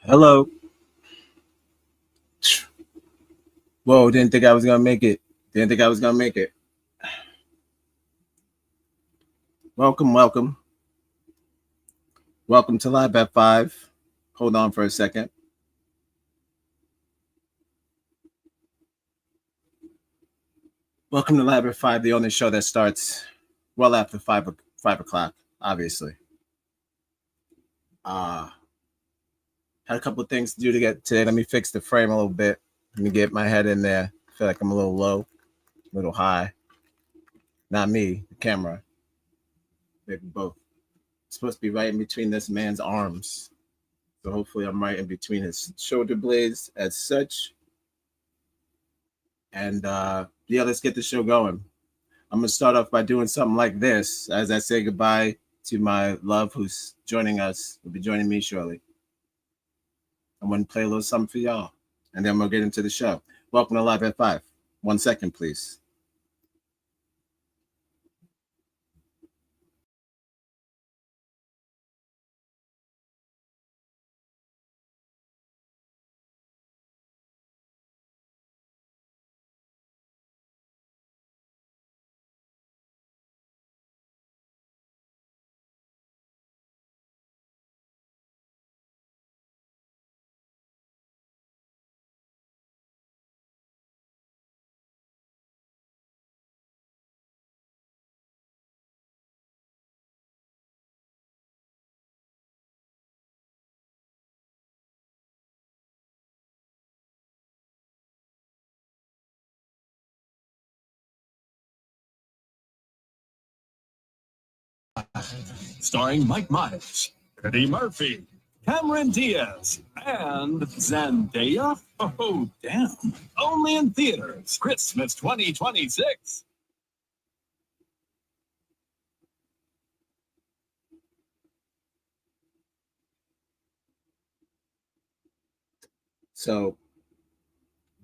Hello. Whoa, didn't think I was gonna make it. Didn't think I was gonna make it. Welcome, welcome. Welcome to Live at 5. Hold on for a second. Welcome to Live at 5, the only show that starts well after 5 o'clock, obviously. Had a couple of things to do to get today. Let me fix the frame a little bit. Let me get my head in there. I feel like I'm a little low, a little high. Not me, the camera. Maybe both. It's supposed to be right in between this man's arms. So hopefully I'm right in between his shoulder blades as such. And yeah, let's get the show going. I'm gonna start off by doing something like this as I say goodbye to my love who's joining us, will be joining me shortly. I'm gonna play a little something for y'all, and then we'll get into the show. Welcome to Live at 5. 1 second, please. Starring Mike Myers, Eddie Murphy, Cameron Diaz, and Zendaya. Oh, damn. Only in theaters, Christmas 2026. So,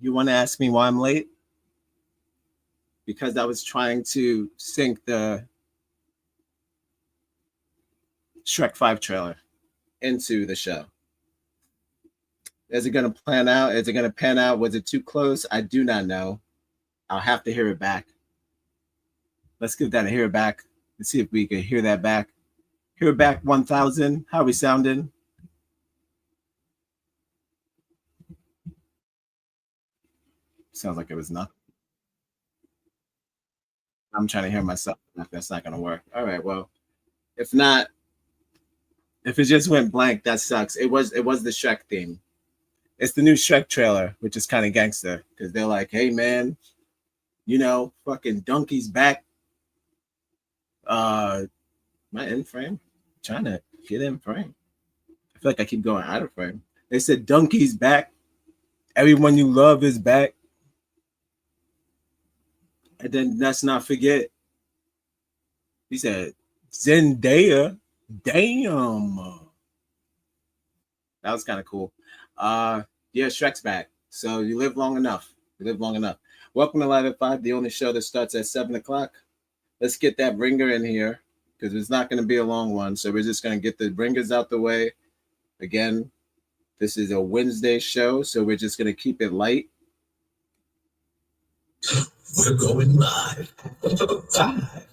you want to ask me why I'm late? Because I was trying to sync the Shrek 5 trailer into the show. Is it going to plan out? Is it going to pan out? Was it too close? I do not know. I'll have to hear it back. Let's give that a hear it back. Let's see if we can hear that back. Hear it back 1000. How are we sounding? Sounds like it was nothing. I'm trying to hear myself. That's not going to work. All right. Well, if not, if it just went blank, that sucks. It was the Shrek theme. It's the new Shrek trailer, which is kind of gangster because they're like, hey man, fucking donkey's back. My in frame? Trying to get in frame. I feel like I keep going out of frame. They said donkey's back. Everyone you love is back. And then let's not forget, he said Zendaya. Damn. That was kind of cool. Yeah, Shrek's back. So you live long enough. You live long enough. Welcome to Live at 5, the only show that starts at 7 o'clock. Let's get that ringer in here because it's not going to be a long one. So we're just going to get the ringers out the way. Again, this is a Wednesday show, so we're just going to keep it light. We're going live. 5.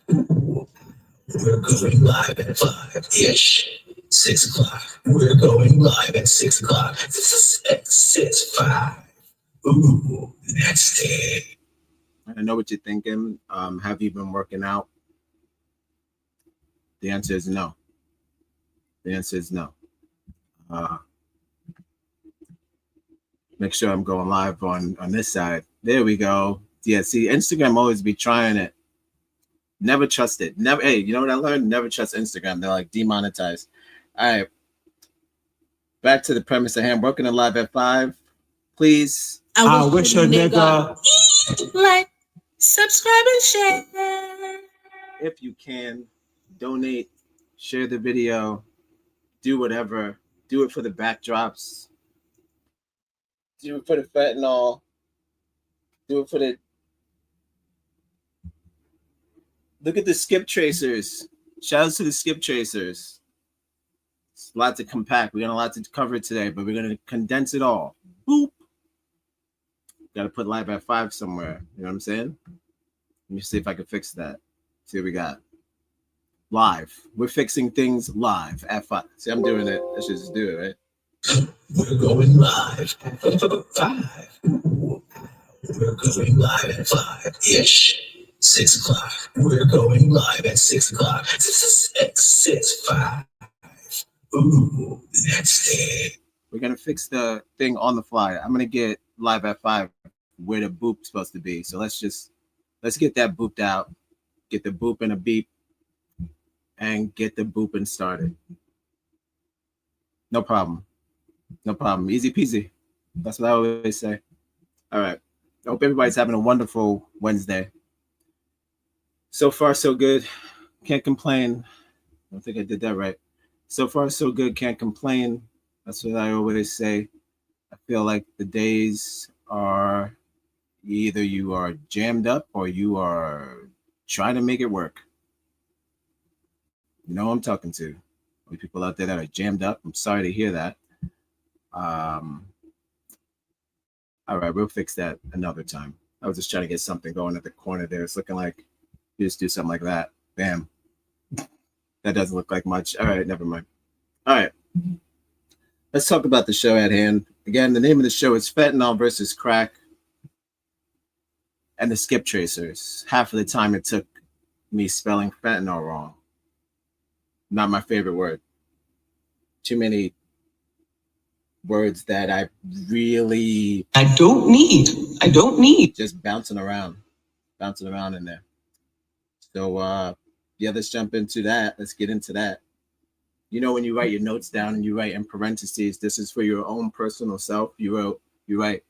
We're going live at 5-ish. 6 o'clock. We're going live at 6 o'clock. 6, 5. Ooh, that's it. I know what you're thinking. Have you been working out? The answer is no. The answer is no. Make sure I'm going live on this side. There we go. Yeah, see, Instagram always be trying it. Never trust it. Never. Hey, you know what I learned? Never trust Instagram. They're like demonetized. All right. Back to the premise at hand. Working live at 5. Please. I wish a nigga like, subscribe, and share. If you can, donate, share the video, do whatever. Do it for the backdrops. Do it for the fentanyl. Do it for the. Look at the skip tracers. Shout out to the skip tracers. a lot to compact. We got a lot to cover today, but we're going to condense it all. Boop. Got to put live at 5 somewhere. You know what I'm saying? Let me see if I can fix that. See what we got. Live. We're fixing things live at 5. See, I'm doing it. I should just do it, right? We're going live at 5. We're going live at 5-ish. 6 o'clock. We're going live at 6 o'clock. 6, 5. Ooh, that's it. We're going to fix the thing on the fly. I'm going to get live at 5 where the boop's supposed to be. So let's get that booped out. Get the boop and a beep. And get the booping started. No problem. No problem. Easy peasy. That's what I always say. All right. I hope everybody's having a wonderful Wednesday. So far, so good. Can't complain. I don't think I did that right. So far, so good. Can't complain. That's what I always say. I feel like the days are either you are jammed up or you are trying to make it work. You know who I'm talking to. The people out there that are jammed up. I'm sorry to hear that. All right, we'll fix that another time. I was just trying to get something going at the corner there. It's looking like you just do something like that. Bam. That doesn't look like much. All right, never mind. All right. Let's talk about the show at hand. Again, the name of the show is Fentanyl versus Crack and the Skip Tracers. Half of the time it took me spelling fentanyl wrong. Not my favorite word. Too many words that I don't need. Just bouncing around in there. So, yeah, let's jump into that. Let's get into that. You know, when you write your notes down and you write in parentheses, this is for your own personal self. You write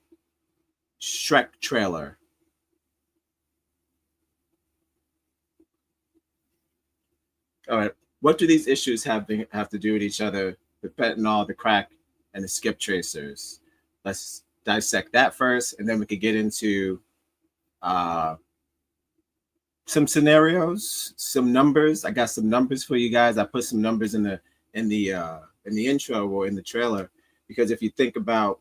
Shrek trailer. All right. What do these issues have to do with each other? The fentanyl, the crack, and the skip tracers. Let's dissect that first, and then we could get into some scenarios, some numbers. I got some numbers for you guys. I put some numbers in the intro or in the trailer, because if you think about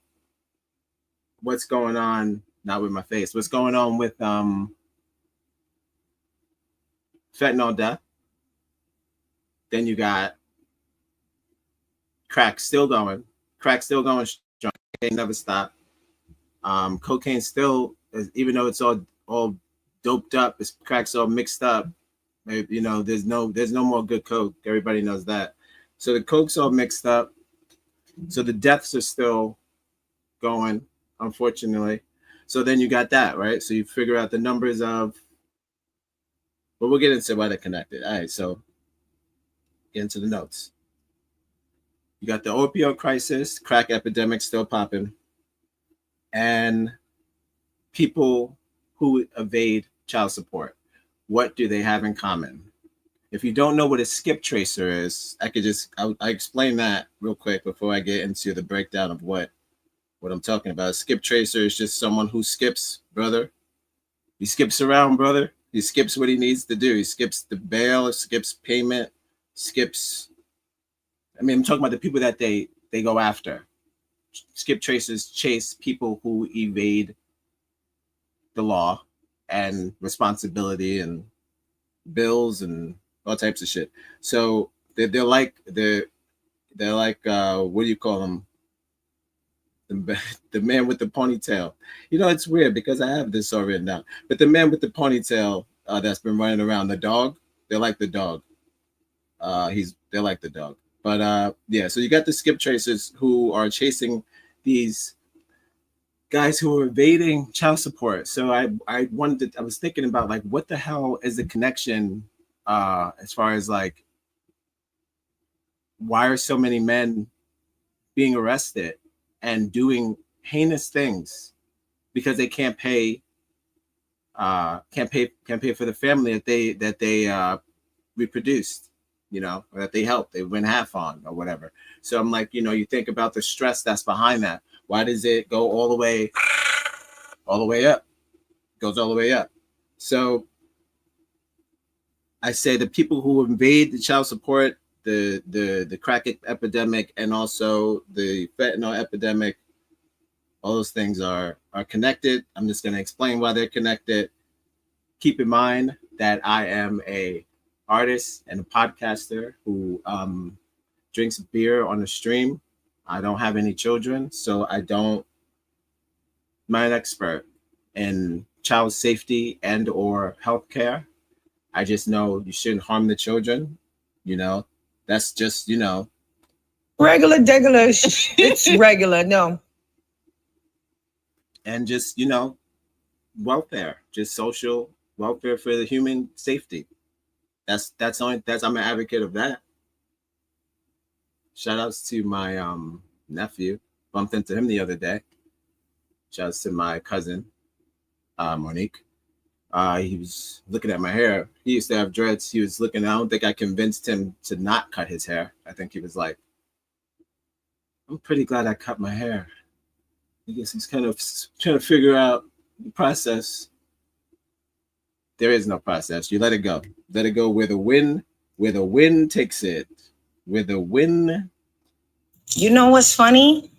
what's going on, not with my face, what's going on with fentanyl death. Then you got crack still going strong. Cocaine never stopped. Cocaine still, even though it's all doped up, it's crack's all mixed up. You know, there's no more good coke. Everybody knows that. So the coke's all mixed up. So the deaths are still going, unfortunately. So then you got that, right? So you figure out the numbers of, but we'll get into why they're connected. All right, so get into the notes. You got the opioid crisis, crack epidemic still popping, and people who evade child support. What do they have in common? If you don't know what a skip tracer is, I explain that real quick before I get into the breakdown of what I'm talking about. A skip tracer is just someone who skips, brother. He skips around, brother. He skips what he needs to do. He skips the bail, skips payment, skips. I mean, I'm talking about the people that they go after. Skip tracers chase people who evade the law and responsibility and bills and all types of shit. So they're like what do you call them? The man with the ponytail. You know, it's weird because I have this all written down. But the man with the ponytail that's been running around, the dog, they're like the dog. They're like the dog. But yeah, so you got the skip tracers who are chasing these guys who are evading child support. So I was thinking about, like, what the hell is the connection as far as, like, why are so many men being arrested and doing heinous things because they can't pay for the family that they reproduced, you know, or that they went half on or whatever. So I'm like, you know, you think about the stress that's behind that. Why does it go all the way up? It goes all the way up. So I say the people who invade the child support, the crack epidemic and also the fentanyl epidemic, all those things are connected. I'm just going to explain why they're connected. Keep in mind that I am a artist and a podcaster who drinks beer on the stream. I don't have any children, so I'm not an expert in child safety and or healthcare. I just know you shouldn't harm the children. That's just, Regular, it's regular. No. And just, welfare, just social welfare for the human safety. That's I'm an advocate of that. Shout outs to my nephew. Bumped into him the other day. Shout outs to my cousin, Monique. He was looking at my hair. He used to have dreads. He was looking. I don't think I convinced him to not cut his hair. I think he was like, I'm pretty glad I cut my hair. I guess he's kind of trying to figure out the process. There is no process. You let it go. Let it go where the wind takes it. Where the wind. You know what's funny?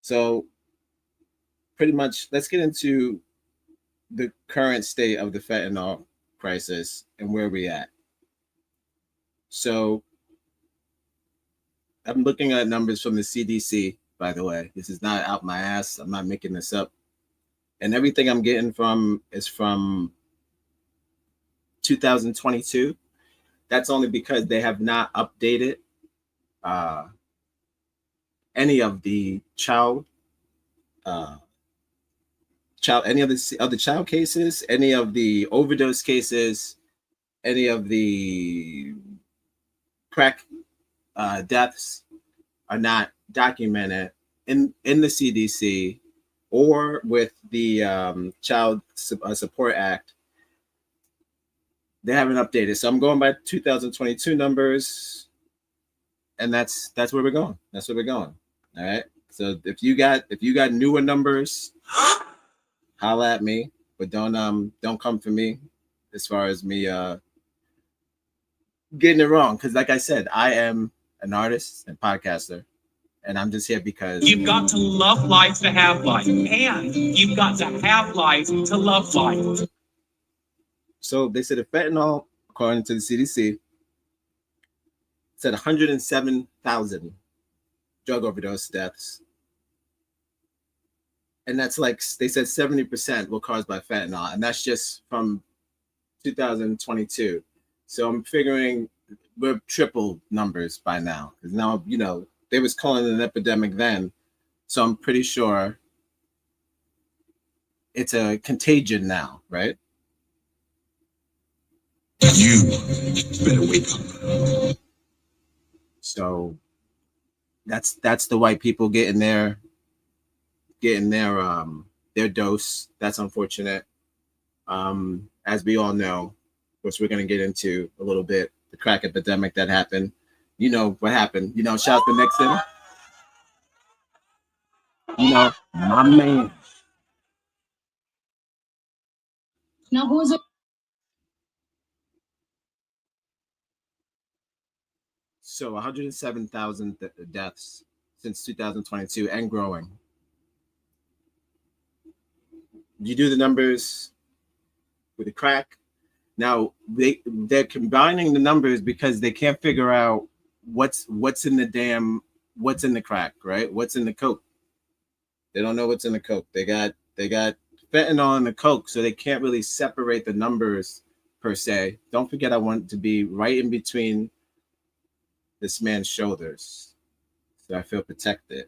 So pretty much, let's get into the current state of the fentanyl crisis and where we at. So I'm looking at numbers from the CDC, by the way. This is not out my ass. I'm not making this up. And everything I'm getting is from 2022. That's only because they have not updated any of the child any of the child cases, any of the overdose cases, any of the crack deaths are not documented in the CDC or with the Child Support Act. They haven't updated. So I'm going by 2022 numbers, and that's where we're going. That's where we're going. All right. So if you got newer numbers, holla at me, but don't come for me as far as me getting it wrong. Because like I said, I am an artist and podcaster, and I'm just here because you've got to love life to have life, and you've got to have life to love life. So they said the fentanyl, according to the CDC, said 107,000 drug overdose deaths. And that's like, they said 70% were caused by fentanyl. And that's just from 2022. So I'm figuring we're triple numbers by now. Because now, they was calling it an epidemic then. So I'm pretty sure it's a contagion now, right? You better wake up. So that's the white people getting their dose. That's unfortunate. As we all know, which we're gonna get into a little bit, the crack epidemic that happened. You know what happened. Shout out to Nixon. My man. Now who's it? So 107,000 deaths since 2022 and growing. You do the numbers with the crack. Now they're combining the numbers because they can't figure out what's in the crack, right? What's in the coke? They don't know what's in the coke. They got fentanyl in the coke, so they can't really separate the numbers per se. Don't forget, I want to be right in between this man's shoulders, so I feel protected.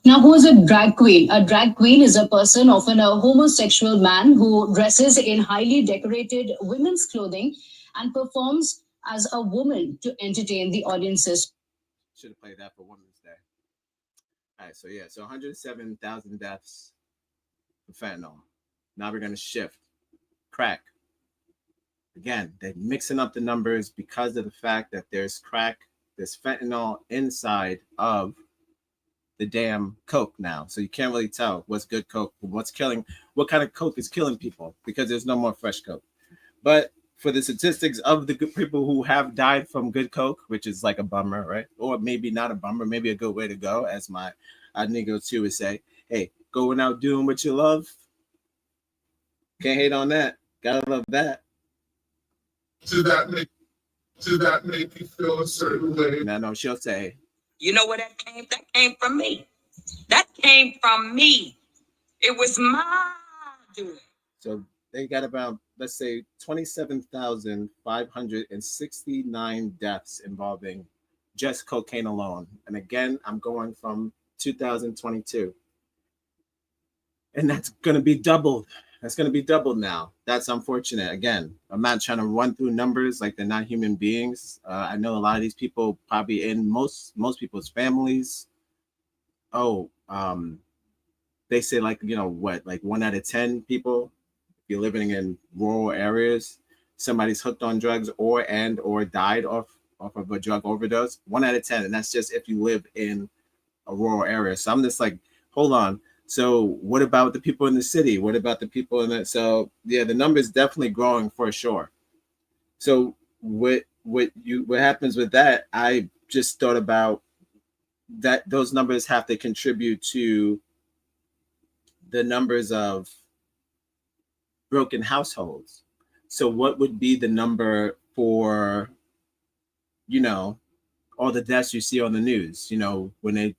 Now, who is a drag queen? A drag queen is a person, often a homosexual man, who dresses in highly decorated women's clothing and performs as a woman to entertain the audiences. Should have played that for Women's Day. All right, so 107,000 deaths for fentanyl. Now we're gonna shift. Crack. Again, they're mixing up the numbers because of the fact that there's fentanyl inside of the damn coke now. So you can't really tell what's good coke, what kind of coke is killing people, because there's no more fresh coke. But for the statistics of the good people who have died from good coke, which is like a bummer, right? Or maybe not a bummer, maybe a good way to go, as my Negro too would say. Hey, going out doing what you love. Can't hate on that. Gotta love that. Did that make you feel a certain way? And I know she'll say, you know where that came? That came from me. That came from me. It was my doing. so they got about, let's say, 27,569 deaths involving just cocaine alone. And again, I'm going from 2022. And that's going to be doubled. That's going to be doubled now. That's unfortunate. Again, I'm not trying to run through numbers like they're not human beings. I know a lot of these people probably in most people's families. They say like, you know what, like 1 out of 10 people, if you're living in rural areas, somebody's hooked on drugs or died off of a drug overdose. 1 out of 10, and that's just if you live in a rural area. So I'm just like, hold on. So what about the people in the city? What about the people in the, so yeah, the number is definitely growing for sure. So what happens with that? I just thought about that those numbers have to contribute to the numbers of broken households. So what would be the number for, you know, all the deaths you see on the news, you know, when they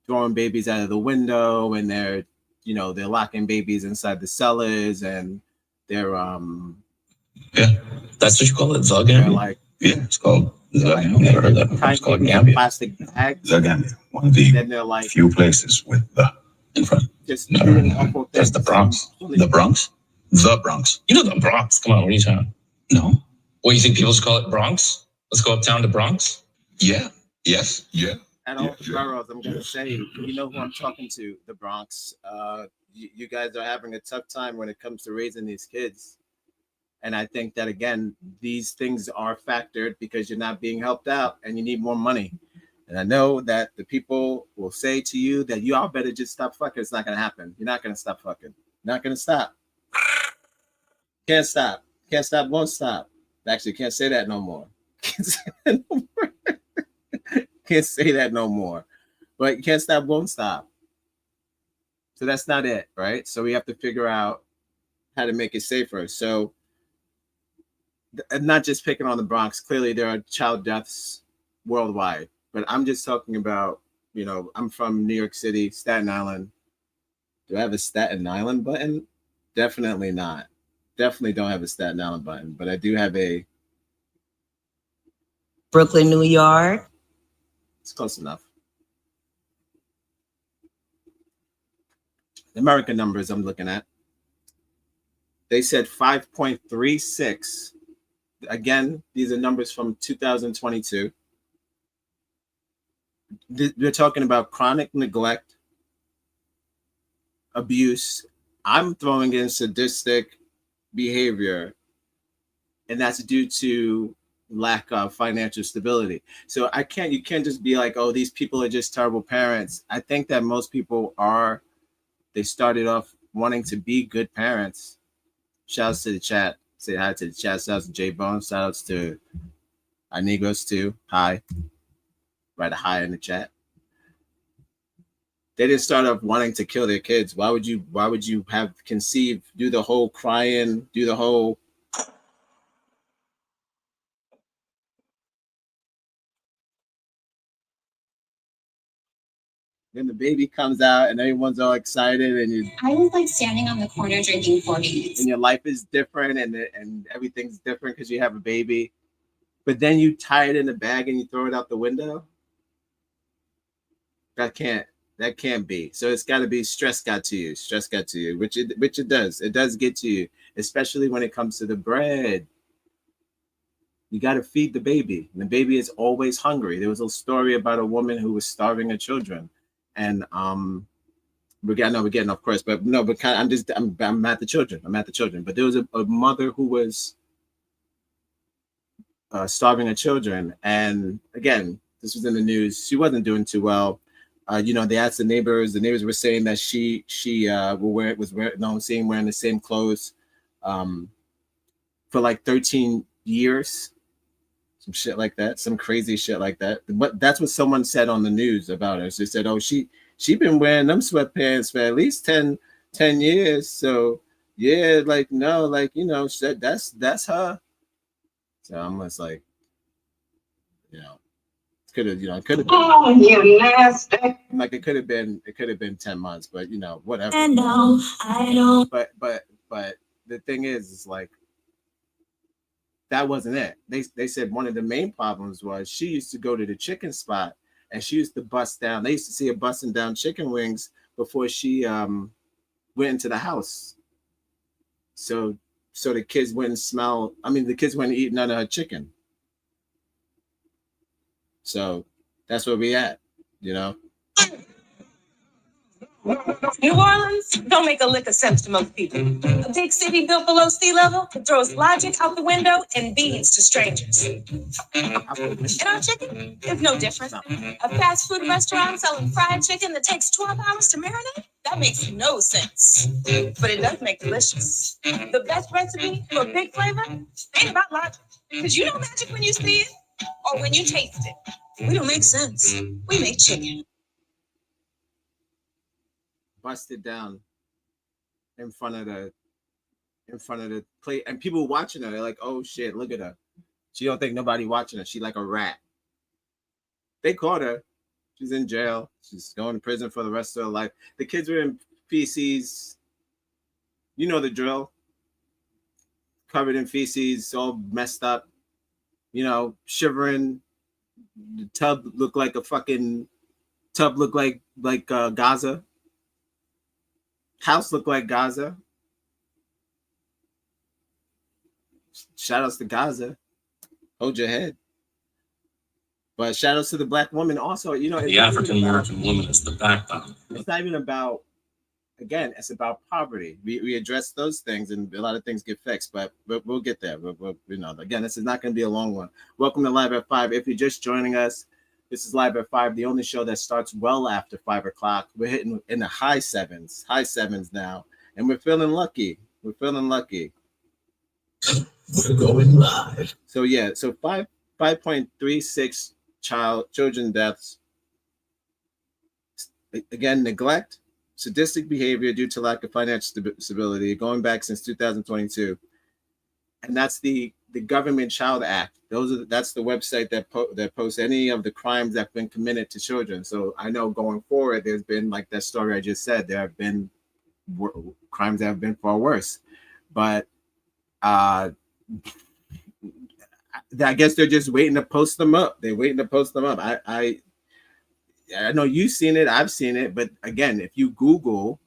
throwing babies out of the window and they're, you know, they're locking babies inside the cellars and they're Yeah, that's what you call it, Zugamy. Like, yeah, it's called Zugamy. I've never heard that before. It's called Gambia. Plastic bags. Zugamy, one of the like, few places with the in front. Just no. That's the Bronx. The Bronx? The Bronx. You know the Bronx. Come on, what are you talking? No. What, you think people just call it Bronx? Let's go uptown to Bronx? Yeah. Yes. Yeah. At all boroughs, I'm gonna say, you know who I'm talking to, the Bronx. You guys are having a tough time when it comes to raising these kids. And I think that, again, these things are factored because you're not being helped out and you need more money. And I know that the people will say to you that you all better just stop fucking. It's not going to happen. You're not going to stop fucking. You're not going to stop. Can't stop. Can't stop, won't stop. Actually, can't say that no more. Can't say that no more. Can't say that no more. But you can't stop, won't stop. So that's not it, right? So we have to figure out how to make it safer. So not just picking on the Bronx. Clearly, there are child deaths worldwide. But I'm just talking about, you know, I'm from New York City, Staten Island. Do I have a Staten Island button? Definitely not. Definitely don't have a Staten Island button, but I do have a Brooklyn, New York. It's close enough. The American numbers I'm looking at. They said 5.36. Again, these are numbers from 2022. They're talking about chronic neglect, abuse. I'm throwing in sadistic behavior, and that's due to lack of financial stability. So you can't just be like, oh, these people are just terrible parents. I think that most people they started off wanting to be good parents. Shouts to the chat. Say hi to the chat. Shouts to J Bone. Shouts to our Negros too. Hi. Write a hi in the chat. They didn't start off wanting to kill their kids. Why would you have conceived, do the whole crying, do the whole then the baby comes out and everyone's all excited and I was like standing on the corner drinking 40s. And your life is different and everything's different because you have a baby. But then you tie it in a bag and you throw it out the window. That can't be. So it's got to be stress got to you, which it does. It does get to you, especially when it comes to the bread. You got to feed the baby. And the baby is always hungry. There was a story about a woman who was starving her children. And we're getting off course, but no, but kind of, I'm at the children. But there was a mother who was starving her children. And again, this was in the news. She wasn't doing too well. They asked the neighbors. The neighbors were saying that she was wearing the same clothes for like 13 years. Some shit like that, some crazy shit like that. But that's what someone said on the news about her. They said, oh, she been wearing them sweatpants for at least 10 years. So yeah, like, no, like, you know, that's her. So I'm just like, you know, could have, you know, it could have been, Oh, you nasty. like it could have been 10 months, but you know, whatever. And no, I don't. But the thing is like, that wasn't it. They said one of the main problems was she used to go to the chicken spot and she used to bust down. They used to see her busting down chicken wings before she went into the house. So the kids wouldn't smell. I mean, the kids wouldn't eat none of her chicken. So that's where we at, you know. New Orleans don't make a lick of sense to most people. A big city built below sea level that throws logic out the window and beans to strangers. And our chicken is no different. A fast food restaurant selling fried chicken that takes 12 hours to marinate? That makes no sense. But it does make delicious. The best recipe for big flavor ain't about logic. Because you know magic when you see it or when you taste it. We don't make sense. We make chicken. Busted down in front of the plate, and people watching her. They're like, "Oh shit, look at her. She don't think nobody watching her. She like a rat." They caught her. She's in jail. She's going to prison for the rest of her life. The kids were in feces. You know the drill. Covered in feces, all messed up. You know, shivering. The tub looked like Gaza. House looked like Gaza. Shout outs to Gaza. Hold your head. But shout outs to the black woman also. You know, the African American woman is the backbone. It's not even about, again, it's about poverty. We address those things and a lot of things get fixed, but we'll get there. You know, again, this is not going to be a long one. Welcome to Live at 5. If you're just joining us, this is Live at 5, the only show that starts well after 5 o'clock. We're hitting in the high sevens now, and we're feeling lucky. We're going live. So yeah, so 5.36 children deaths. Again, neglect, sadistic behavior due to lack of financial stability, going back since 2022, and that's the Government Child Act. That's the website that posts any of the crimes that have been committed to children. So I know going forward, there's been, like that story I just said, there have been crimes that have been far worse. But I guess they're just waiting to post them up. They're waiting to post them up. I know you've seen it, I've seen it, but again, if you Google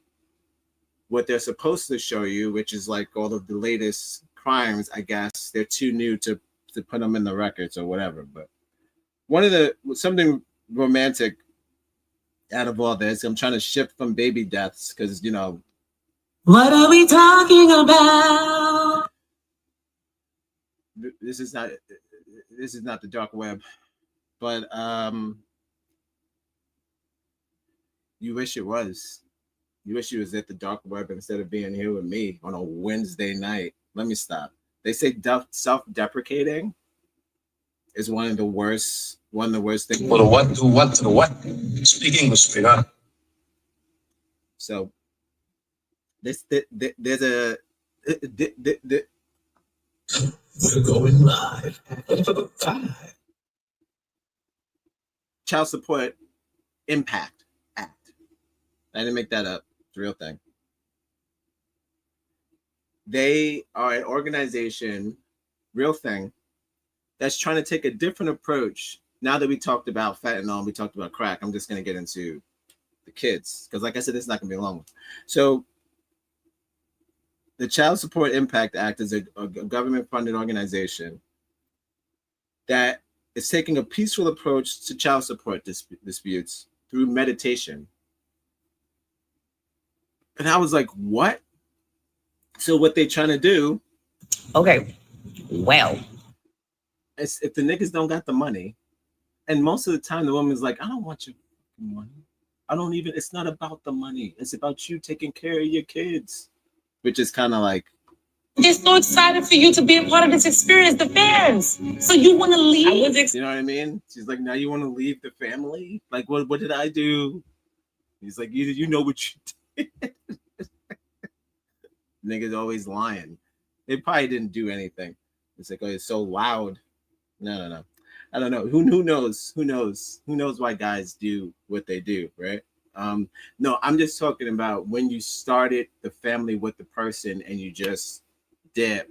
what they're supposed to show you, which is like all of the latest crimes, I guess they're too new to put them in the records or whatever. But something romantic out of all this, I'm trying to shift from baby deaths because, you know, what are we talking about? This is not the dark web, but you wish it was. You wish you was at the dark web instead of being here with me on a Wednesday night. Let me stop. They say self-deprecating is one of the worst things. Well, the what to what to the what? Speak English, sweetheart. So there's a we're going live. 5. Child Support Impact Act. I didn't make that up. It's a real thing. They are an organization, real thing, that's trying to take a different approach. Now that we talked about fentanyl and we talked about crack, I'm just going to get into the kids. Because like I said, it's not going to be a long one. So the Child Support Impact Act is a government-funded organization that is taking a peaceful approach to child support disputes through meditation. And I was like, what? So what they trying to do? Okay, well, is if the niggas don't got the money, and most of the time the woman's like, I don't want your money. It's not about the money. It's about you taking care of your kids, which is kind of like, They're so excited for you to be a part of this experience, the fans. So you want to leave? You know what I mean? She's like, now you want to leave the family? Like, what did I do? He's like, you know what you did. Niggas always lying. They probably didn't do anything. It's like, oh, it's so loud. No. I don't know. Who knows? Who knows? Who knows why guys do what they do, right? No, I'm just talking about when you started the family with the person and you just dip.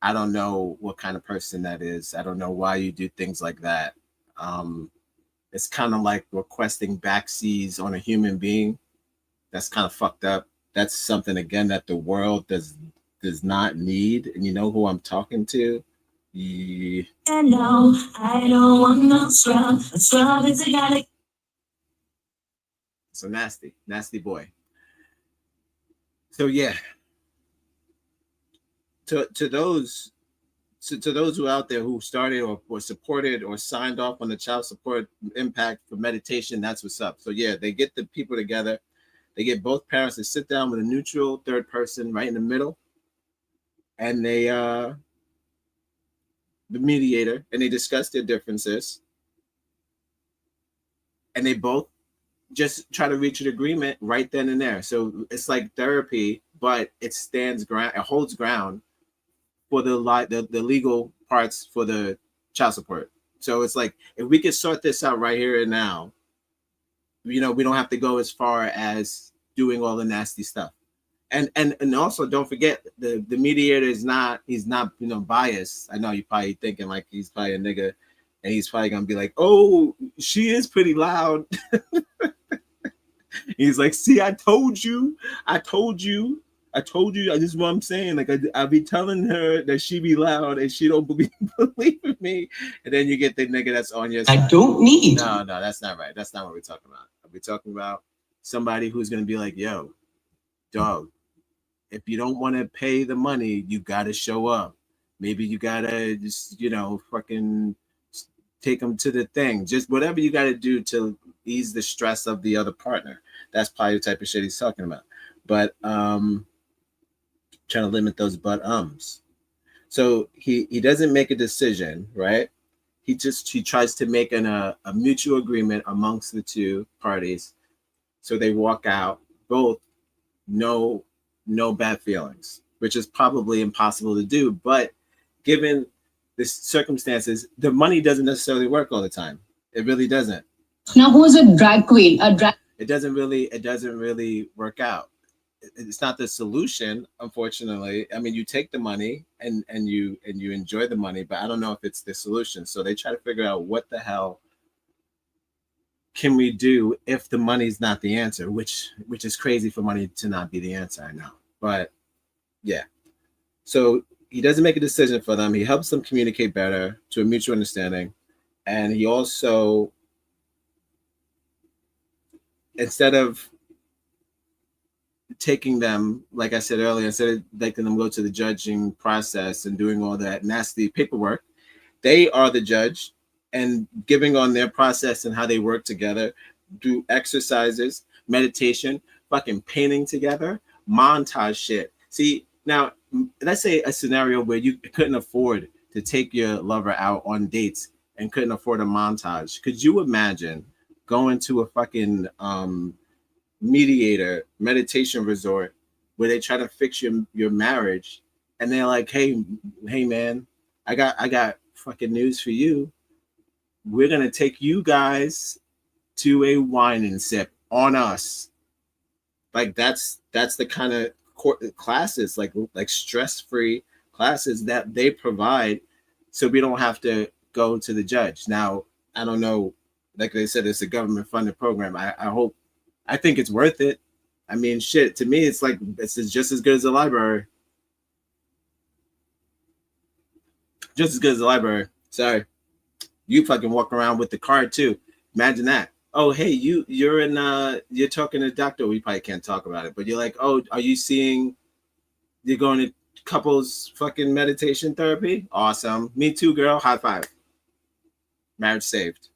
I don't know what kind of person that is. I don't know why you do things like that. It's kind of like requesting backseas on a human being. That's kind of fucked up. That's something again that the world does not need. And you know who I'm talking to? Yeah. And no, I don't want no scrub. A scrub is a guy. So nasty boy. So yeah. To those who are out there who started or supported or signed off on the child support impact for meditation, that's what's up. So yeah, they get the people together. They get both parents to sit down with a neutral third person right in the middle, and they the mediator, and they discuss their differences, and they both just try to reach an agreement right then and there. So it's like therapy, but it stands ground, it holds ground for the legal parts for the child support. So it's like, if we could sort this out right here and now, you know, we don't have to go as far as doing all the nasty stuff. And also don't forget the mediator is not, he's not, you know, biased. I know you're probably thinking like he's probably a nigga and he's probably gonna be like, oh, she is pretty loud. He's like, see, I told you. This is what I'm saying. Like I be telling her that she be loud and she don't believe in me. And then you get the nigga that's on your side. I don't need. No, that's not right. That's not what we're talking about. We're talking about somebody who's gonna be like, yo, dog, if you don't want to pay the money, you gotta show up. Maybe you gotta just, you know, fucking take them to the thing. Just whatever you gotta do to ease the stress of the other partner. That's probably the type of shit he's talking about. But trying to limit those but-ums. So he doesn't make a decision, right? He tries to make a mutual agreement amongst the two parties. So they walk out, both no bad feelings, which is probably impossible to do. But given the circumstances, the money doesn't necessarily work all the time. It really doesn't. Now, who is a drag queen? It doesn't really work out. It's not the solution, unfortunately. I mean, you take the money and you enjoy the money, but I don't know if it's the solution. So they try to figure out what the hell can we do if the money's not the answer, which is crazy for money to not be the answer, I know. But yeah. So he doesn't make a decision for them. He helps them communicate better to a mutual understanding. And he also, instead of taking them, like I said earlier, instead of letting them go to the judging process and doing all that nasty paperwork, they are the judge and giving on their process and how they work together, do exercises, meditation, fucking painting together, montage shit. See, now, let's say a scenario where you couldn't afford to take your lover out on dates and couldn't afford a montage. Could you imagine going to a fucking mediator meditation resort where they try to fix your marriage and they're like, hey man, I got fucking news for you. We're gonna take you guys to a wine and sip on us. Like that's the kind of classes, like stress-free classes that they provide, so we don't have to go to the judge. Now, I don't know, like they said, it's a government-funded program. I think it's worth it. I mean, shit, to me, it's like, it's just as good as a library. Just as good as a library. Sorry. You fucking walk around with the card too. Imagine that. Oh, hey, you're talking to a doctor. We probably can't talk about it, but you're like, oh, you're going to couples fucking meditation therapy? Awesome. Me too, girl. High five. Marriage saved.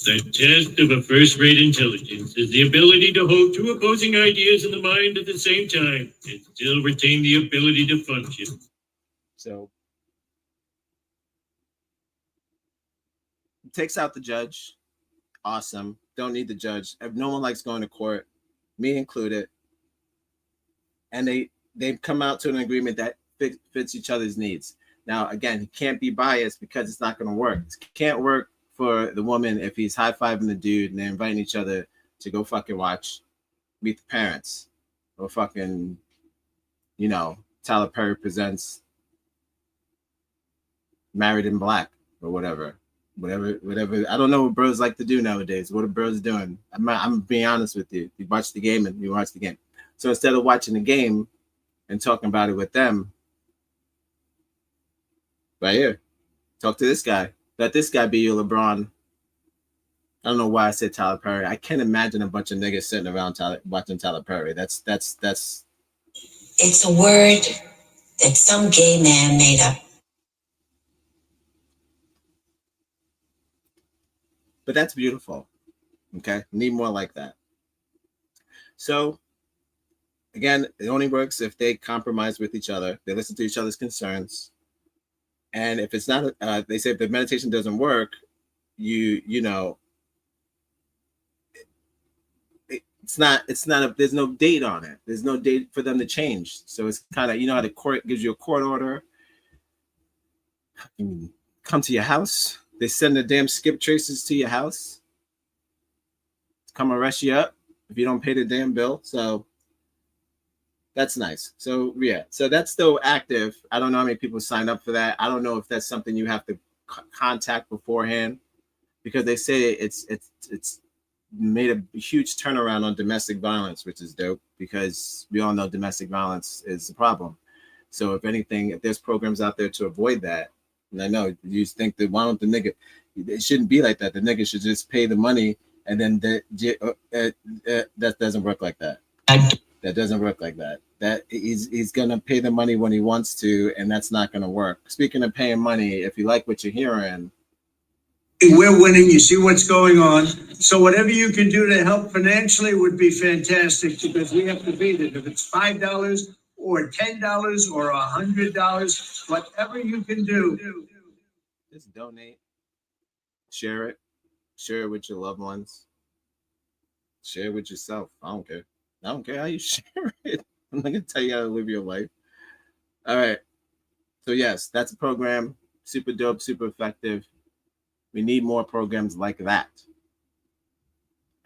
The test of a first-rate intelligence is the ability to hold two opposing ideas in the mind at the same time and still retain the ability to function. So it takes out the judge. Awesome. Don't need the judge. If no one likes going to court, me included. And they've come out to an agreement that fits each other's needs. Now, again, he can't be biased because it's not going to work. It can't work for the woman if he's high-fiving the dude and they're inviting each other to go fucking watch Meet the Parents or fucking, you know, Tyler Perry presents Married in Black or whatever. Whatever. I don't know what bros like to do nowadays. What are bros doing? I'm being honest with you. You watch the game and you watch the game. So instead of watching the game and talking about it with them, right here, talk to this guy. Let this guy be your LeBron. I don't know why I said Tyler Perry. I can't imagine a bunch of niggas sitting around watching Tyler Perry. That's. It's a word that some gay man made up. But that's beautiful. Okay, need more like that. So, again, it only works if they compromise with each other. They listen to each other's concerns. And if it's not, they say if the meditation doesn't work, you know, it's not, there's no date on it. There's no date for them to change. So it's kind of, you know how the court gives you a court order, come to your house. They send the damn skip tracers to your house to come arrest you up if you don't pay the damn bill. So that's nice. So yeah, so that's still active. I don't know how many people signed up for that. I don't know if that's something you have to contact beforehand, because they say it's made a huge turnaround on domestic violence, which is dope, because we all know domestic violence is a problem. So if anything, if there's programs out there to avoid that, and I know you think that why don't the nigga, it shouldn't be like that. The nigga should just pay the money, and then that doesn't work like that. That doesn't work like that. That he's gonna pay the money when he wants to, and that's not gonna work. Speaking of paying money, if you like what you're hearing, we're winning. You see what's going on. So whatever you can do to help financially would be fantastic, because we have to beat it. If it's $5 or $10 or $100, whatever you can do. Just donate, share it with your loved ones, share it with yourself. I don't care how you share it. I'm not gonna tell you how to live your life. All right. So yes, that's a program. Super dope, super effective. We need more programs like that.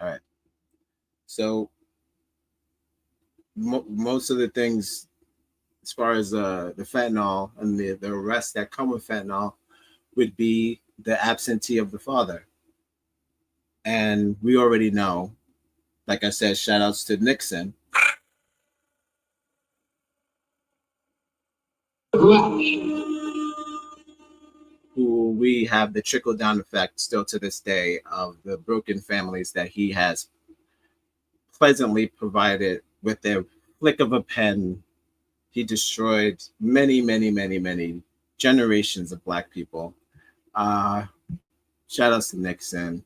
All right. So most of the things, as far as the fentanyl and the arrests that come with fentanyl, would be the absentee of the father. And we already know, like I said, shout outs to Nixon. Who we have the trickle down effect still to this day of the broken families that he has pleasantly provided with their flick of a pen. He destroyed many generations of Black people. Shout outs to Nixon.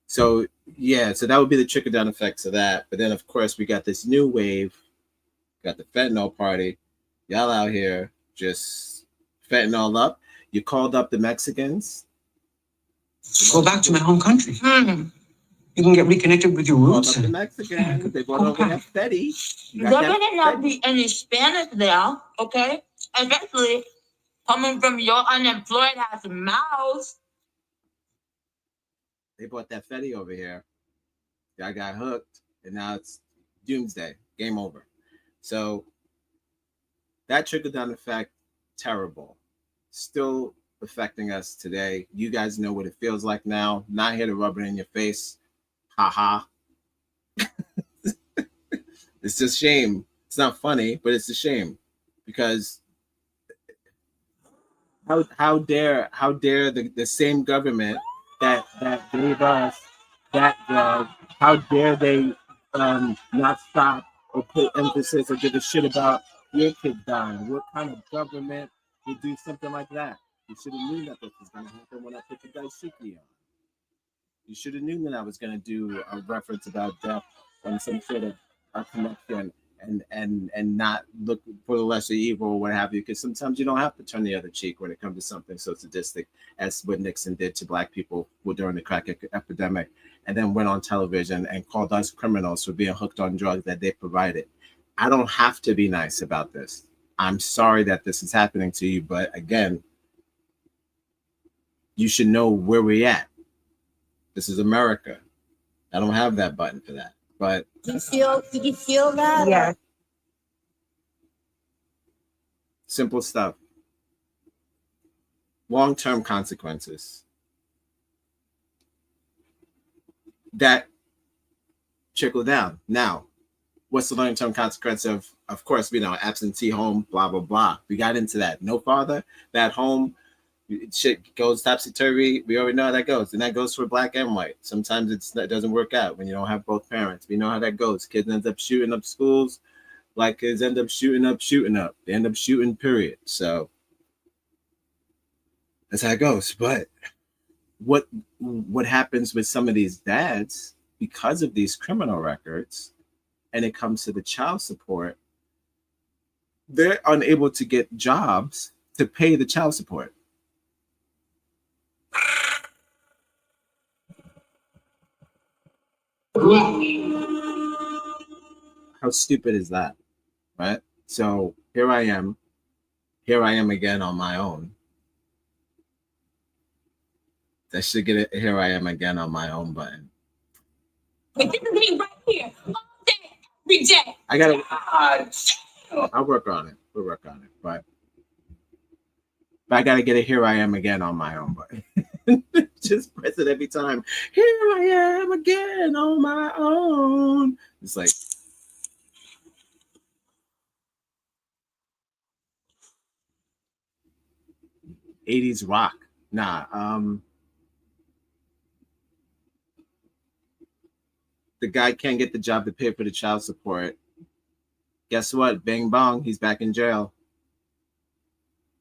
So yeah, so that would be the trickle down effects of that. But then of course we got this new wave, got the fentanyl party. Y'all out here just fentanyl up. You called up the Mexicans. Go back to my home country. You can get reconnected with your roots. The Mexicans, they brought over that Fetty. There better not be any Spanish there, okay? Especially coming from your unemployed ass mouth. They brought that Fetty over here. I got hooked, and now it's doomsday. Game over. So that trickle down effect, terrible. Still affecting us today. You guys know what it feels like now. Not here to rub it in your face. Ha. It's just shame. It's not funny, but it's a shame, because how dare the same government that gave us that drug, how dare they not stop or put emphasis or give a shit about your kid dying? What kind of government would do something like that? You should have knew that this was going to happen when I put the dashiki on. You should have known that I was going to do a reference about death and some sort of a connection and not look for the lesser evil or what have you. Because sometimes you don't have to turn the other cheek when it comes to something so sadistic as what Nixon did to black people during the crack epidemic, and then went on television and called us criminals for being hooked on drugs that they provided. I don't have to be nice about this. I'm sorry that this is happening to you, but again, you should know where we're at. This is America. I don't have that button for that. But did you feel that? Yeah. simple stuff. Long-term consequences. That trickle down. Now, what's the long-term consequence of course, absentee home, blah, blah, blah. We got into that. No father, that home, shit goes topsy-turvy. We already know how that goes. And that goes for black and white. Sometimes it doesn't work out when you don't have both parents. We know how that goes. Kids end up shooting up schools. Black kids end up shooting up. They end up shooting, period. So that's how it goes. But what happens with some of these dads because of these criminal records, and it comes to the child support, they're unable to get jobs to pay the child support. How stupid is that, right? So here I am again on my own. I should get it. Here I am again on my own button. Wait, this is me right here, all day, every day. I gotta. I'll work on it. We'll work on it, but I gotta get it. Here I am again on my own button. Just press it every time. Here I am again on my own. It's like. '80s rock. Nah. The guy can't get the job to pay for the child support. Guess what? Bang bong, he's back in jail.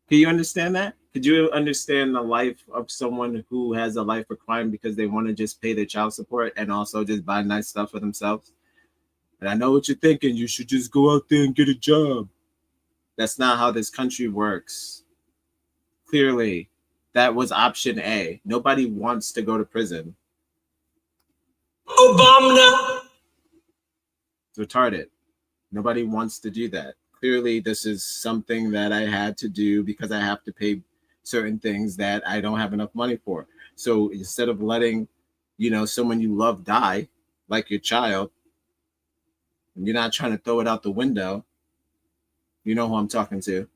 Can you understand that? Could you understand the life of someone who has a life of crime because they want to just pay their child support and also just buy nice stuff for themselves? And I know what you're thinking. You should just go out there and get a job. That's not how this country works. Clearly, that was option A. Nobody wants to go to prison. Obama. It's retarded. Nobody wants to do that. Clearly, this is something that I had to do because I have to pay certain things that I don't have enough money for. So instead of letting, someone you love die, like your child, and you're not trying to throw it out the window, you know who I'm talking to.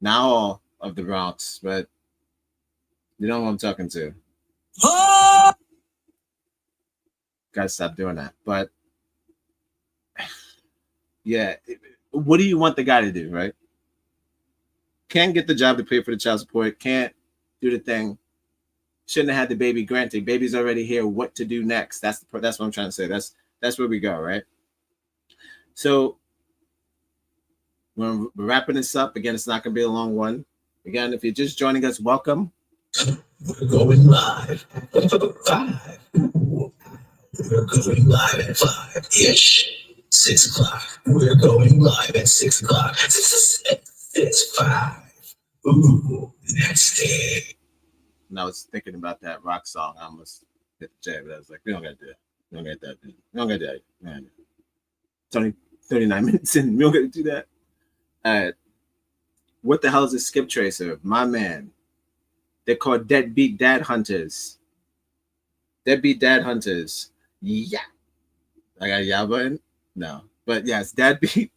Not all of the Bronx, but you know who I'm talking to. Gotta stop doing that. But yeah, what do you want the guy to do, right? Can't get the job to pay for the child support, can't do the thing. Shouldn't have had the baby. Granted, baby's already here. What to do next? That's what I'm trying to say. That's where we go, right? So we're wrapping this up. Again, it's not going to be a long one. Again, if you're just joining us, welcome. We're going live at 5. We're going live at 5-ish. 6 o'clock. We're going live at 6 o'clock. It's 5. Ooh, that's it. And I was thinking about that rock song. I almost hit the J, but I was like, we don't got to do it. We don't got that. We don't got to do it. Man. It's only 39 minutes in. We don't got to do that. What the hell is a skip tracer? My man. They're called deadbeat dad hunters. Deadbeat dad hunters. Yeah. I got a yeah button? No. But yes, deadbeat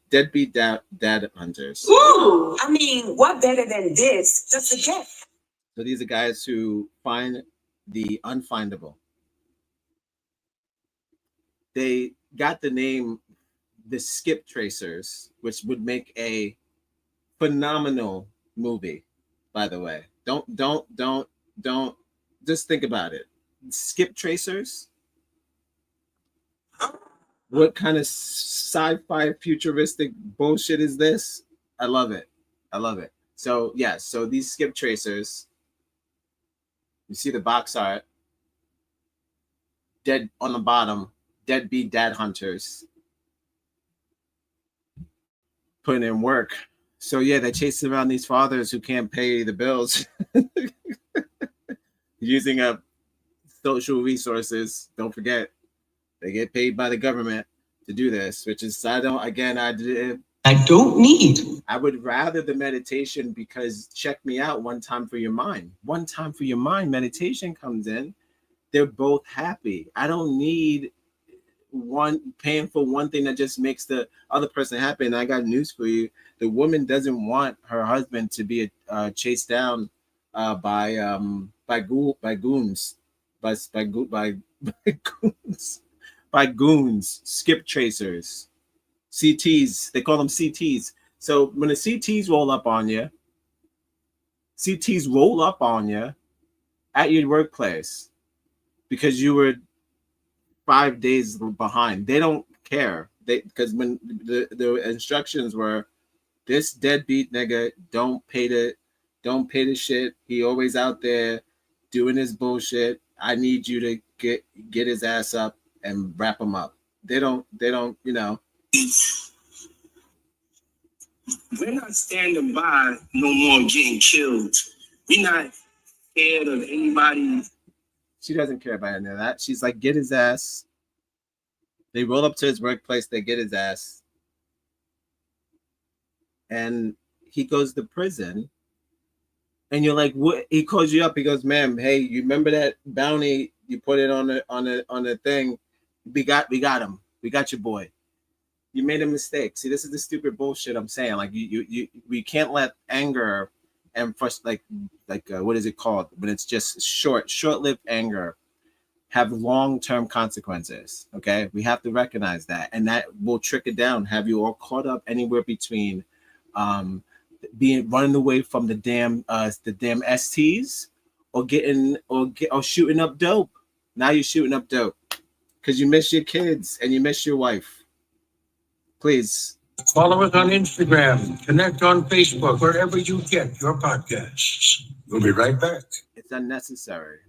dad hunters. Ooh, I mean, what better than this? Just a gift. So these are guys who find the unfindable. They got the name the Skip Tracers, which would make a phenomenal movie, by the way. Don't just think about it. Skip Tracers. What kind of sci-fi futuristic bullshit is this? I love it. So yeah, so these Skip Tracers, you see the box art. dead on the bottom, deadbeat dad hunters putting in work. So yeah, they're chasing around these fathers who can't pay the bills, using up social resources. Don't forget, they get paid by the government to do this, which is I don't need. I would rather the meditation, because check me out, one time for your mind. One time for your mind, meditation comes in. They're both happy. I don't need one paying for one thing that just makes the other person happy. And I got news for you: the woman doesn't want her husband to be chased down by goons, by goons, by goons, skip tracers, CTs. They call them CTs. So when the CTs roll up on you, at your workplace because you were 5 days behind. They don't care. Because when the instructions were, this deadbeat nigga don't pay the shit. He always out there doing his bullshit. I need you to get his ass up and wrap him up. They don't, you know. We're not standing by no more getting killed. We're not scared of anybody. She doesn't care about any of that. She's like, get his ass. They roll up to his workplace. They get his ass. And he goes to prison. And you're like, what? He calls you up. He goes, ma'am, hey, you remember that bounty? You put it on the thing. We got him. We got your boy. You made a mistake. See, this is the stupid bullshit I'm saying. Like we can't let anger and what is it called when it's just short-lived anger have long-term consequences. Okay, we have to recognize that, and that will trickle down. Have you all caught up anywhere between running away from the damn STs or shooting up dope? Now you're shooting up dope because you miss your kids and you miss your wife. Please follow us on Instagram, connect on Facebook, wherever you get your podcasts. We'll be right back. It's unnecessary.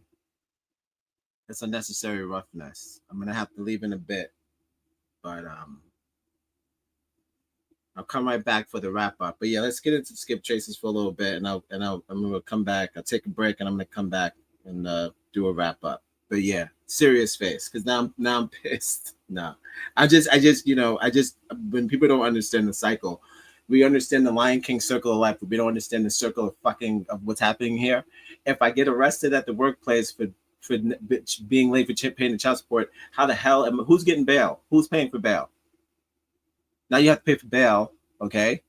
It's unnecessary roughness. I'm gonna have to leave in a bit, but I'll come right back for the wrap up. But yeah, let's get into skip traces for a little bit, and I'm gonna come back. I'll take a break, and I'm gonna come back and do a wrap up. But yeah, serious face, because now I'm pissed. No, I just when people don't understand the cycle, we understand the Lion King circle of life, but we don't understand the circle of what's happening here. If I get arrested at the workplace for being late for paying the child support, how the hell who's getting bail? Who's paying for bail? Now you have to pay for bail, okay?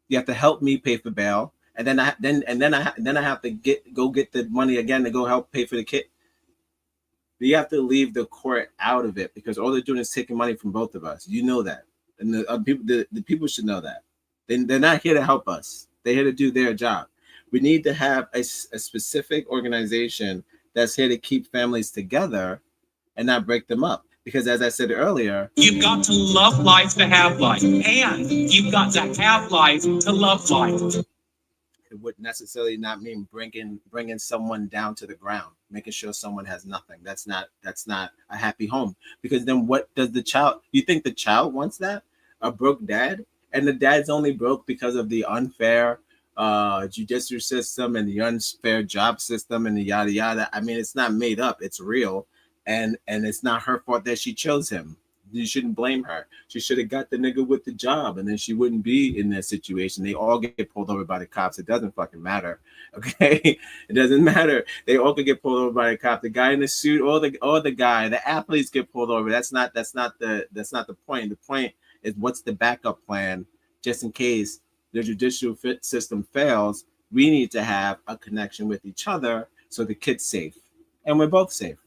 You have to help me pay for bail, and then I have to go get the money again to go help pay for the kid. You have to leave the court out of it because all they're doing is taking money from both of us. You know that, and the people should know that. They're not here to help us. They're here to do their job. We need to have a specific organization that's here to keep families together and not break them up. Because as I said earlier, you've got to love life to have life, and you've got to have life to love life. It would necessarily not mean bringing someone down to the ground, making sure someone has nothing. That's not a happy home. Because then what does the child? You think the child wants that? A broke dad, and the dad's only broke because of the unfair judicial system and the unfair job system and the yada yada. I mean, it's not made up. It's real, and it's not her fault that she chose him. You shouldn't blame her. She should have got the nigga with the job, and then she wouldn't be in that situation. They all get pulled over by the cops. It doesn't fucking matter, okay? It doesn't matter. They all could get pulled over by the cop. The guy in the suit, or the guy, the athletes get pulled over. That's not the point. The point is what's the backup plan just in case the judicial system fails. We need to have a connection with each other so the kid's safe, and we're both safe.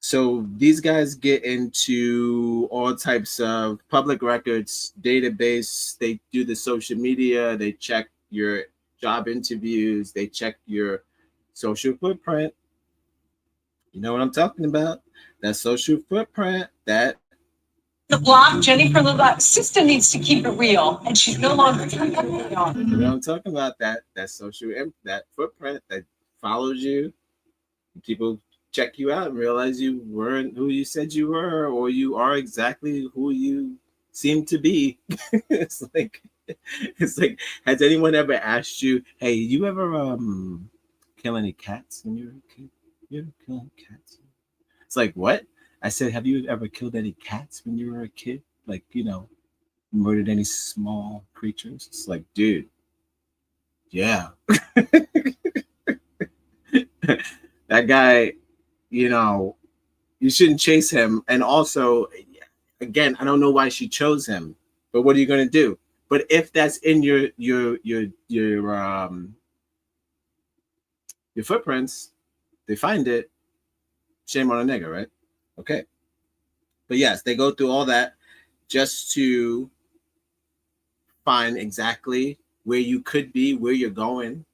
So these guys get into all types of public records database. They do the social media. They check your job interviews. They check your social footprint. You know what I'm talking about? That social footprint, that The block, Jennifer, the sister needs to keep it real, and she's no longer. You know, I'm talking about that social that footprint that follows you. People check you out and realize you weren't who you said you were, or you are exactly who you seem to be. it's like it's like, has anyone ever asked you, hey, you ever kill any cats when you were a kid? You ever kill any cats? It's like, what? I said, have you ever killed any cats when you were a kid? Like, you know, murdered any small creatures? It's like, dude, yeah. That guy, you know, you shouldn't chase him. And also, again, I don't know why she chose him, but what are you going to do? But if that's in your footprints, they find it. Shame on a nigga, right? Okay. But yes, they go through all that just to find exactly where you could be, where you're going,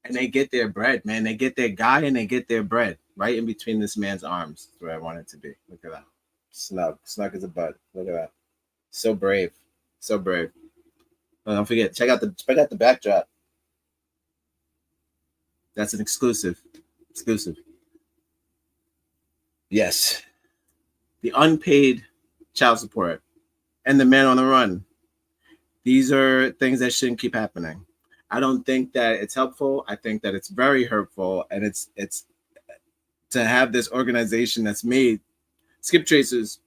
and they get their bread, man. They get their guy and they get their bread right in between this man's arms. That's where I want it to be. Look at that. Snug as a bud. Look at that. So brave. So brave. Oh, don't forget, check out the backdrop. That's an exclusive. Exclusive. Yes. The unpaid child support and the man on the run. These are things that shouldn't keep happening. I don't think that it's helpful. I think that it's very hurtful, and it's to have this organization that's made skip tracers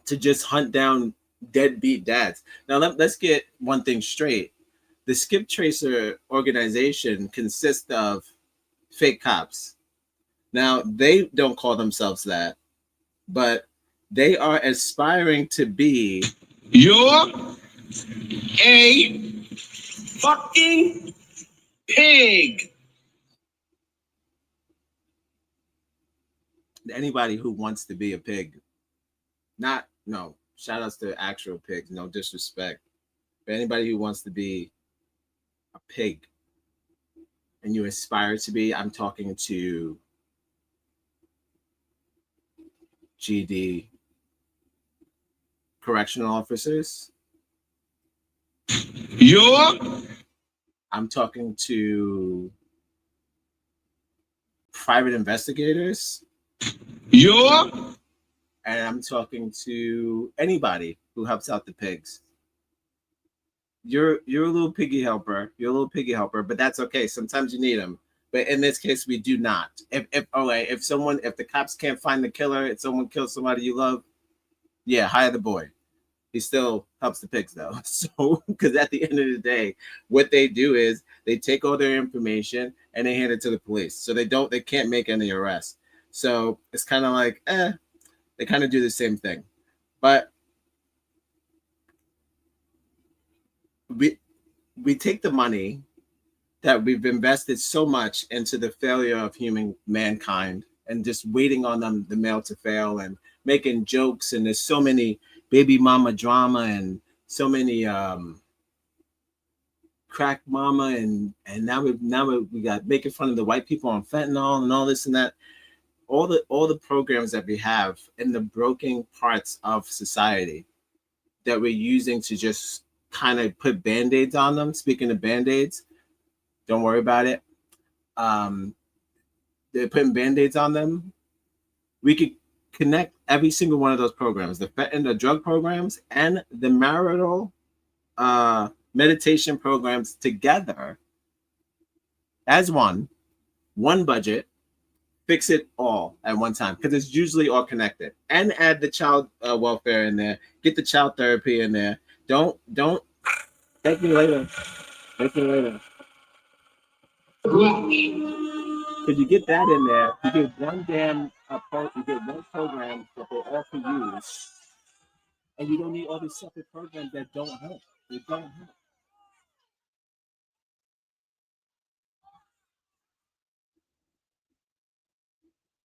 to just hunt down deadbeat dads. Now let's get one thing straight. The skip tracer organization consists of fake cops. Now they don't call themselves that, but they are aspiring to be. You're a fucking pig. Anybody who wants to be a pig, shout outs to actual pigs, no disrespect. But anybody who wants to be a pig and you aspire to be, I'm talking to GD correctional officers. I'm talking to private investigators. And I'm talking to anybody who helps out the pigs. You're a little piggy helper. You're a little piggy helper, but that's okay. Sometimes you need them. But in this case, we do not. If the cops can't find the killer, if someone kills somebody you love, yeah, hire the boy. He still helps the pigs though. So, because at the end of the day, what they do is they take all their information and they hand it to the police. So they can't make any arrests. So it's kind of like, they kind of do the same thing. But we take the money that we've invested so much into the failure of mankind and just waiting on the mail to fail and making jokes. And there's so many baby mama drama and so many crack mama and now we got making fun of the white people on fentanyl and all this and that. All the programs that we have in the broken parts of society that we're using to just kind of put band-aids on them. Speaking of band-aids, don't worry about it. They're putting band-aids on them. We could connect every single one of those programs, the drug programs and the marital meditation programs together as one budget, fix it all at one time, because it's usually all connected. And add the child welfare in there, get the child therapy in there. Don't thank me later. Because you get that in there, you get one program that they all can use, and you don't need all these separate programs that don't help. They don't help.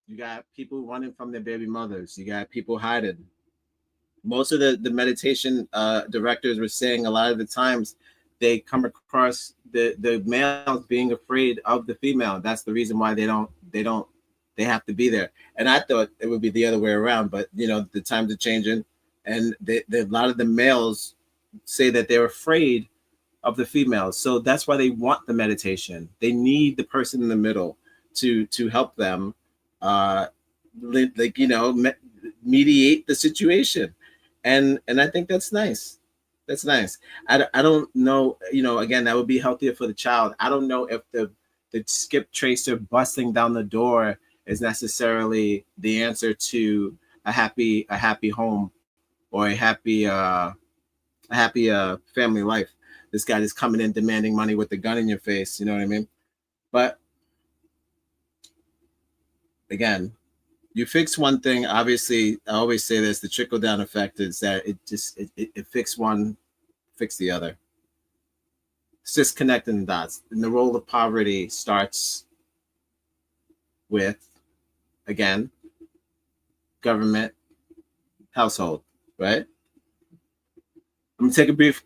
You got people running from their baby mothers. You got people hiding. Most of the meditation directors were saying a lot of the times they come across the males being afraid of the female. That's the reason why they have to be there. And I thought it would be the other way around, but the times are changing. and a lot of the males say that they're afraid of the females. So that's why they want the meditation. They need the person in the middle to help them, mediate the situation, and I think that's nice. That's nice. I don't know. Again, that would be healthier for the child. I don't know if the skip tracer busting down the door is necessarily the answer to a happy home or a happy family life. This guy is coming in demanding money with the gun in your face. You know what I mean? But again, you fix one thing. Obviously, I always say this: the trickle down effect is that it fix one, fix the other. It's just connecting the dots. And the role of poverty starts with, again, government, household, right? I'm gonna take a brief,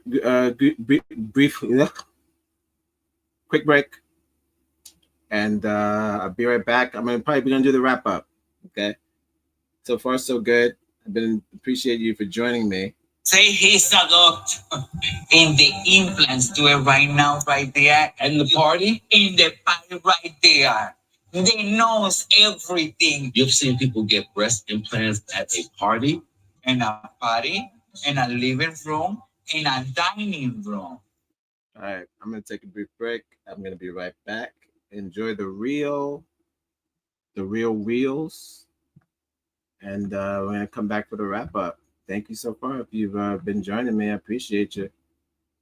quick break, and I'll be right back. I'm probably gonna do the wrap up. Okay. So far, so good. Appreciate you for joining me. Say he's a doctor. And the implants do it right now, right there. And the party? In the party right there. They knows everything. You've seen people get breast implants at a party? In a party, in a living room, in a dining room. All right, I'm going to take a brief break. I'm going to be right back. Enjoy the real reels. And we're going to come back for the wrap up. Thank you so far. If you've been joining me, I appreciate you.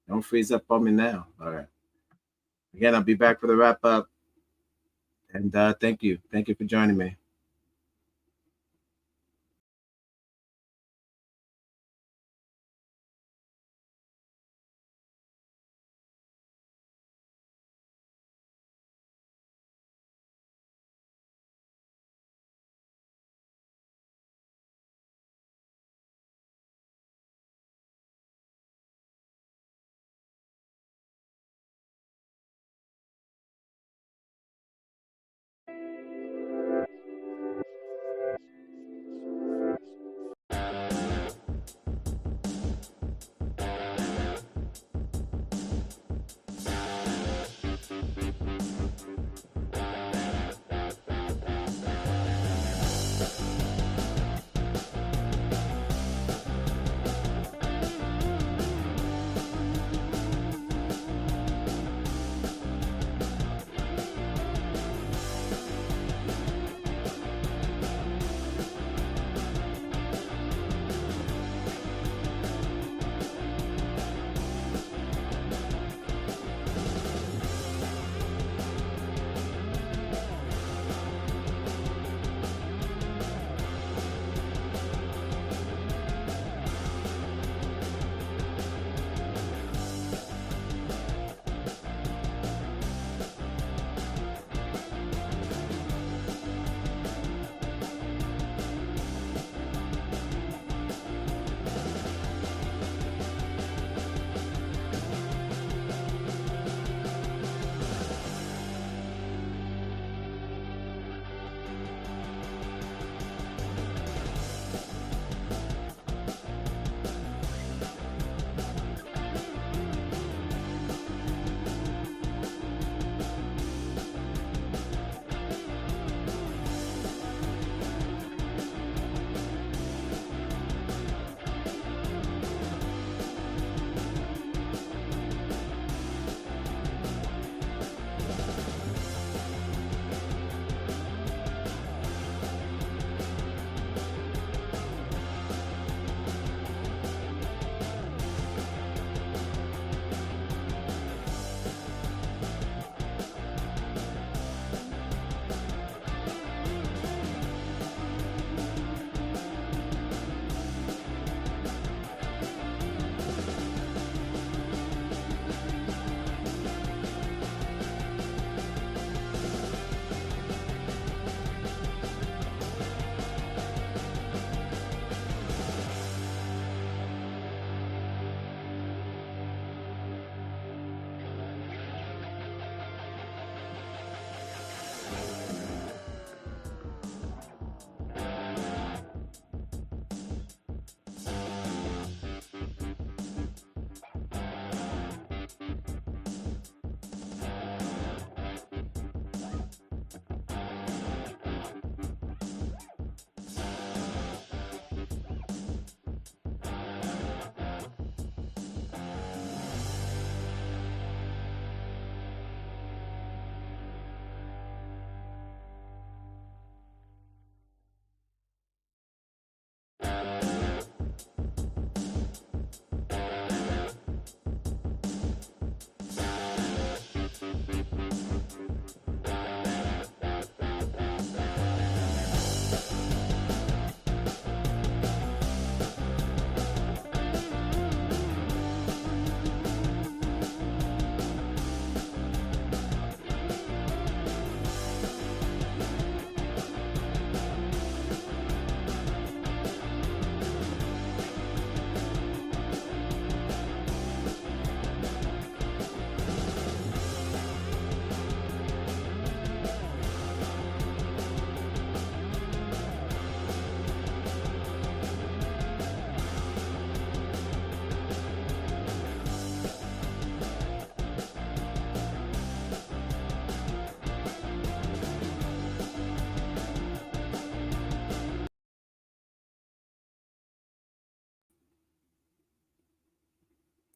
Don't freeze up on me now. All right. Again, I'll be back for the wrap up. And thank you. Thank you for joining me.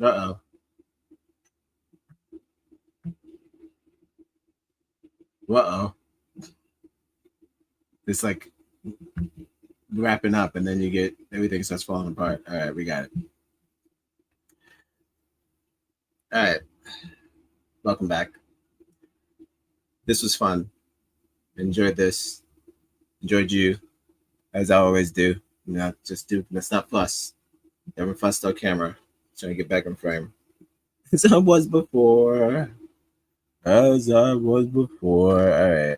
Uh-oh. Uh-oh. It's like wrapping up and then you get everything starts falling apart. All right, we got it. All right. Welcome back. This was fun. Enjoyed this. Enjoyed you, as I always do. You know, just do. Let's not fuss. Never fuss on camera. Trying to get back in frame. As I was before. As I was before. All right.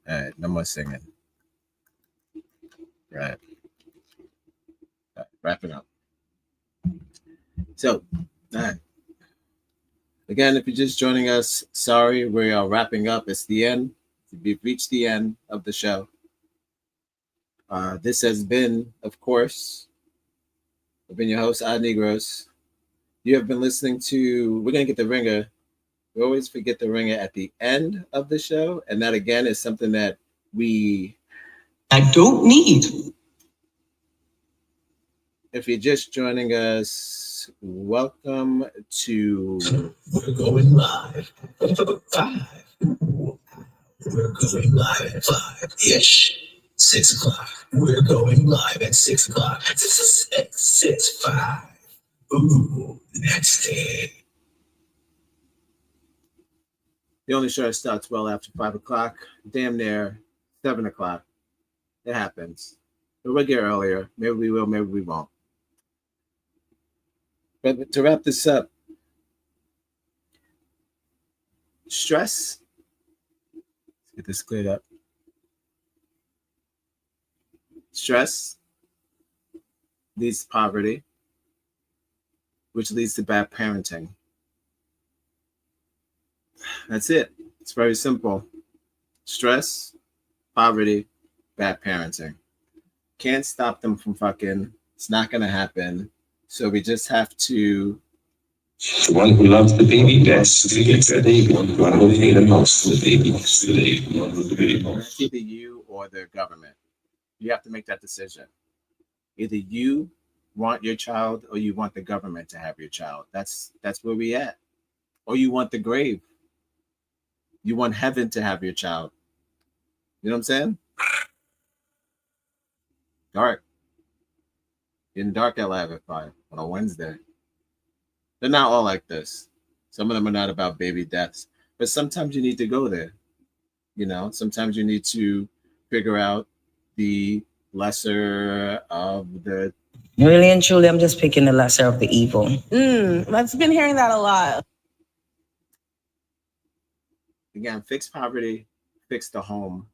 All right. No more singing. Right. All right. Wrapping up. So, all right. Again, if you're just joining us, sorry, we are wrapping up. It's the end. We've reached the end of the show. This has been, of course, I've been your host, Odd Negroes. You have been listening to, we're going to get the ringer. We always forget the ringer at the end of the show. And that, again, is something that I don't need. If you're just joining us, welcome to... We're going live. 5. We're going live at 5-ish. 6 o'clock. We're going live at 6 o'clock. 6, 5. Ooh, that's it. The only show starts well after 5 o'clock, damn near 7 o'clock. It happens. But we'll get earlier. Maybe we will, maybe we won't. But to wrap this up, stress. Let's get this cleared up. Stress leads to poverty, which leads to bad parenting. That's it. It's very simple. Stress, poverty, bad parenting. Can't stop them from fucking. It's not going to happen. So we just have to... The one who loves the baby best gets the baby. The one who hates the most the baby gets the baby. The one who hates the most. It's either you or the government. You have to make that decision. Either you want your child or you want the government to have your child. That's where we at. Or you want the grave. You want heaven to have your child. You know what I'm saying? Dark. Getting dark at live at 5 on a Wednesday. They're not all like this. Some of them are not about baby deaths. But sometimes you need to go there. You know, sometimes you need to figure out the lesser of the... Really and truly, I'm just picking the lesser of the evil. I've been hearing that a lot. Again, fix poverty, fix the home.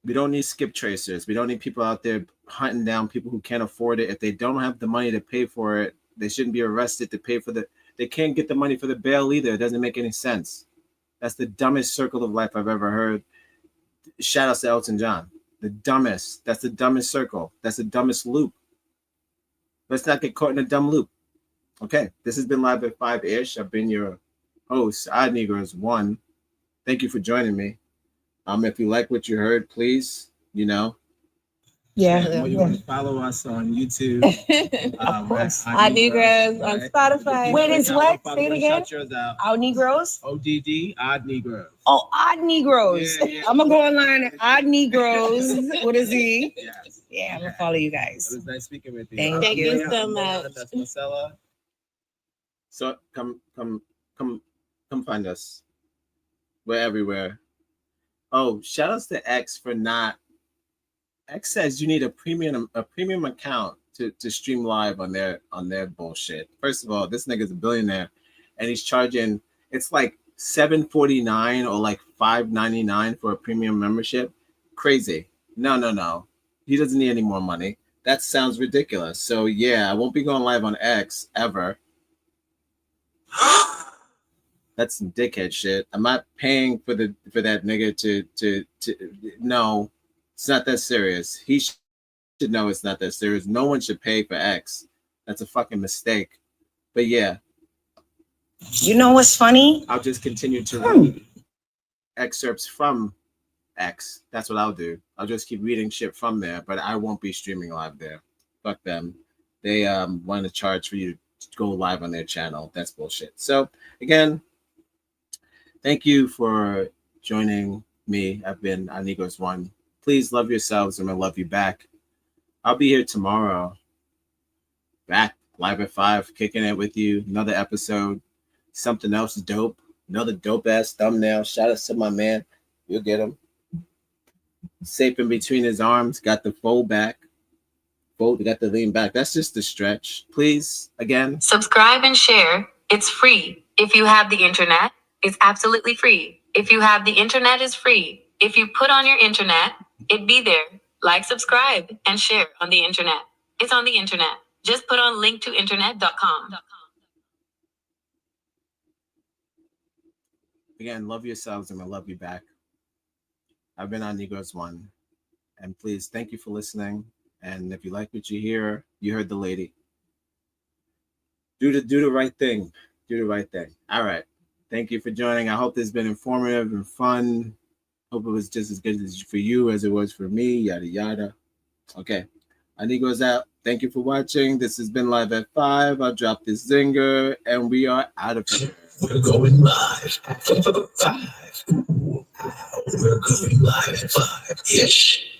We don't need skip tracers. We don't need people out there hunting down people who can't afford it. If they don't have the money to pay for it, they shouldn't be arrested to pay for the... They can't get the money for the bail either. It doesn't make any sense. That's the dumbest circle of life I've ever heard. Shout out to Elton John. The dumbest. That's the dumbest circle. That's the dumbest loop. Let's not get caught in a dumb loop. Okay, this has been Live at 5-ish. I've been your host, Odd Negroes 1. Thank you for joining me. If you like what you heard, please, you know. Yeah. You want to follow us on YouTube. Of course. Odd Negroes on Spotify. Wait, it's what? Say it again. Odd Negroes? ODD, Odd Negroes. Oh, Odd Negroes. Yeah, yeah. I'm going to go online at Odd Negroes with a Z. Yes. Yeah, I'm going to follow you guys. It was nice speaking with you. Thank you so much. That's Marcella. So come find us. We're everywhere. Oh, shout outs to X for not... X says you need a premium account to stream live on their bullshit. First of all, this nigga's a billionaire and he's charging, it's like $7.49 or like $5.99 for a premium membership. Crazy. No. He doesn't need any more money. That sounds ridiculous. So yeah, I won't be going live on X ever. That's some dickhead shit. I'm not paying for that nigga to no, it's not that serious. He should know it's not that serious. No one should pay for X. That's a fucking mistake. But yeah. You know what's funny? I'll just continue to read excerpts from X. That's what I'll do. I'll just keep reading shit from there, but I won't be streaming live there. Fuck them. they want to charge for you to go live on their channel. That's bullshit. So again, thank you for joining me. I've been Anigos One. Please love yourselves. I'm gonna love you back. I'll be here tomorrow. Back live at 5, kicking it with you. Another episode. Something else dope. Another dope ass thumbnail. Shout out to my man. You'll get him. Safe in between his arms. Got the fold back. Got the lean back. That's just the stretch. Please, again. Subscribe and share. It's free. If you have the internet, it's absolutely free. If you have the internet, it's free. If you put on your internet, it be there. Like, subscribe, and share on the internet. It's on the internet. Just put on linktointernet.com. Again, love yourselves and I love you back. I've been on Negroes One. And please, thank you for listening. And if you like what you hear, you heard the lady. Do the right thing. Do the right thing. All right. Thank you for joining. I hope this has been informative and fun. Hope it was just as good as for you as it was for me. Yada, yada. Okay. Negroes out. Thank you for watching. This has been Live at 5. I'll drop this zinger. And we are out of here. We're going live at 5. We're going live at 5. Ish.